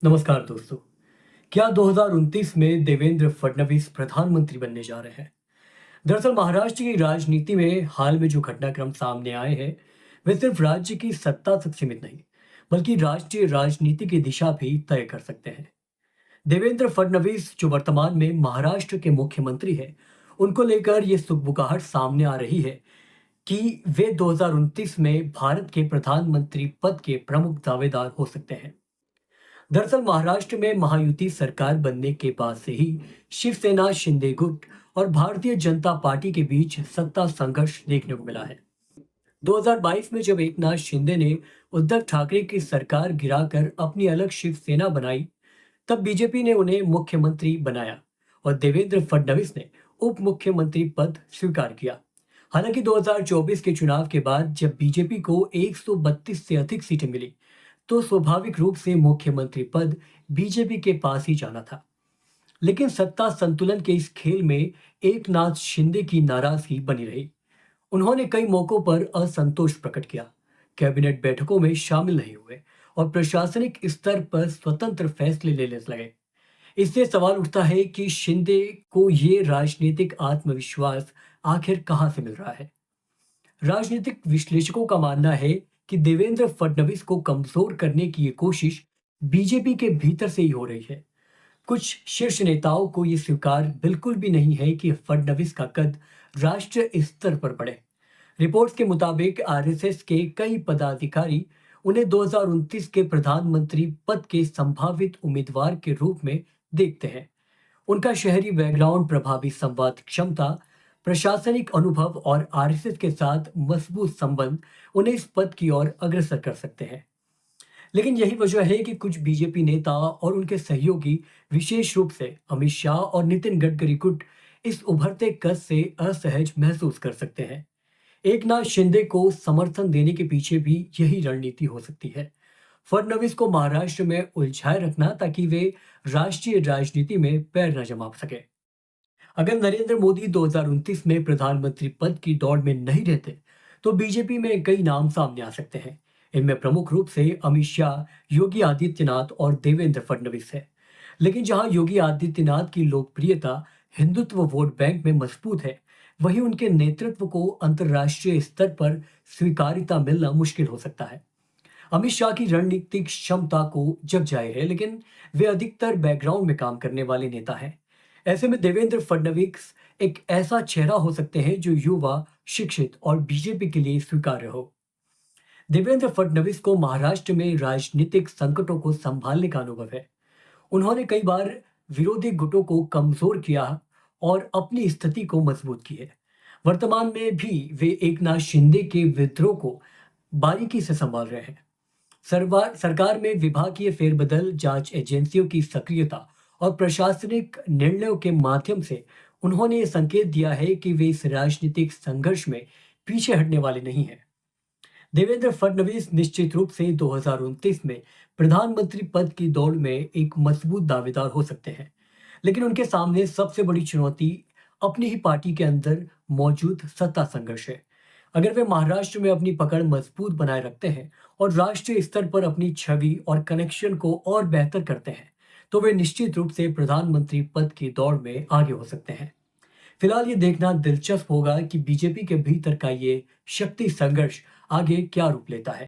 नमस्कार दोस्तों। क्या 2029 में देवेंद्र फडणवीस प्रधानमंत्री बनने जा रहे हैं? दरअसल महाराष्ट्र की राजनीति में हाल में जो घटनाक्रम सामने आए हैं, वे सिर्फ राज्य की सत्ता तक सीमित नहीं, बल्कि राष्ट्रीय राजनीति की दिशा भी तय कर सकते हैं। देवेंद्र फडणवीस जो वर्तमान में महाराष्ट्र के मुख्यमंत्री हैं, उनको लेकर ये सुगबुगाहट सामने आ रही है कि वे 2029 में भारत के प्रधानमंत्री पद के प्रमुख दावेदार हो सकते हैं। दरअसल महाराष्ट्र में महायुति सरकार बनने के बाद से ही शिवसेना, शिंदे गुट और भारतीय जनता पार्टी के बीच सत्ता संघर्ष देखने को मिला है। 2022 में जब एकनाथ शिंदे ने उद्धव ठाकरे की सरकार गिराकर अपनी अलग शिवसेना बनाई, तब बीजेपी ने उन्हें मुख्यमंत्री बनाया और देवेंद्र फडणवीस ने उप मुख्यमंत्री पद स्वीकार किया। हालांकि 2024 के चुनाव के बाद जब बीजेपी को 132 से अधिक सीटें मिली, तो स्वाभाविक रूप से मुख्यमंत्री पद बीजेपी के पास ही जाना था। लेकिन सत्ता संतुलन के इस खेल में एकनाथ शिंदे की नाराजगी बनी रही। उन्होंने कई मौकों पर असंतोष प्रकट किया, कैबिनेट बैठकों में शामिल नहीं हुए और प्रशासनिक स्तर पर स्वतंत्र फैसले लेने लगे। इससे सवाल उठता है कि शिंदे को ये राजनीतिक आत्मविश्वास आखिर कहां से मिल रहा है। राजनीतिक विश्लेषकों का मानना है कि देवेंद्र फडणवीस को कमजोर करने की ये कोशिश बीजेपी के भीतर से ही हो रही है। कुछ शीर्ष नेताओं को ये स्वीकार बिल्कुल भी नहीं है कि फडणवीस का कद राष्ट्रीय स्तर पर बढ़े। रिपोर्ट्स के मुताबिक आरएसएस के कई पदाधिकारी उन्हें 2029 के प्रधानमंत्री पद के संभावित उम्मीदवार के रूप में देखते हैं। उनका शहरी बैकग्राउंड, प्रभावी संवाद क्षमता, प्रशासनिक अनुभव और आरएसएस के साथ मजबूत संबंध उन्हें इस पद की ओर अग्रसर कर सकते हैं। लेकिन यही वजह है कि कुछ बीजेपी नेता और उनके सहयोगी, विशेष रूप से अमित शाह और नितिन गडकरी गुट, इस उभरते कद से असहज महसूस कर सकते हैं। एकनाथ शिंदे को समर्थन देने के पीछे भी यही रणनीति हो सकती है, फडणवीस को महाराष्ट्र में उलझाए रखना ताकि वे राष्ट्रीय राजनीति में पैर न जमा सके। अगर नरेंद्र मोदी 2029 में प्रधानमंत्री पद की दौड़ में नहीं रहते, तो बीजेपी में कई नाम सामने आ सकते हैं। इनमें प्रमुख रूप से अमित शाह, योगी आदित्यनाथ और देवेंद्र फडणवीस है। लेकिन जहां योगी आदित्यनाथ की लोकप्रियता हिंदुत्व वोट बैंक में मजबूत है, वहीं उनके नेतृत्व को अंतर्राष्ट्रीय स्तर पर स्वीकार्यता मिलना मुश्किल हो सकता है। अमित शाह की रणनीतिक क्षमता को जग जाहिर है, लेकिन वे अधिकतर बैकग्राउंड में काम करने वाले नेता हैं। ऐसे में देवेंद्र फडणवीस एक ऐसा चेहरा हो सकते हैं जो युवा, शिक्षित और बीजेपी के लिए स्वीकार्य हो। देवेंद्र फडणवीस को महाराष्ट्र में राजनीतिक संकटों को संभालने का अनुभव है। उन्होंने कई बार विरोधी गुटों को कमजोर किया और अपनी स्थिति को मजबूत की है। वर्तमान में भी वे एकनाथ शिंदे के विद्रोह को बारीकी से संभाल रहे हैं। सरकार में विभागीय फेरबदल, जांच एजेंसियों की सक्रियता और प्रशासनिक निर्णयों के माध्यम से उन्होंने ये संकेत दिया है कि वे इस राजनीतिक संघर्ष में पीछे हटने वाले नहीं हैं। देवेंद्र फडणवीस निश्चित रूप से 2029 में प्रधानमंत्री पद की दौड़ में एक मजबूत दावेदार हो सकते हैं, लेकिन उनके सामने सबसे बड़ी चुनौती अपनी ही पार्टी के अंदर मौजूद सत्ता संघर्ष है। अगर वे महाराष्ट्र में अपनी पकड़ मजबूत बनाए रखते हैं और राष्ट्रीय स्तर पर अपनी छवि और कनेक्शन को और बेहतर करते हैं, तो वे निश्चित रूप से प्रधानमंत्री पद की दौड़ में आगे हो सकते हैं। फिलहाल ये देखना दिलचस्प होगा कि बीजेपी के भीतर का ये शक्ति संघर्ष आगे क्या रूप लेता है।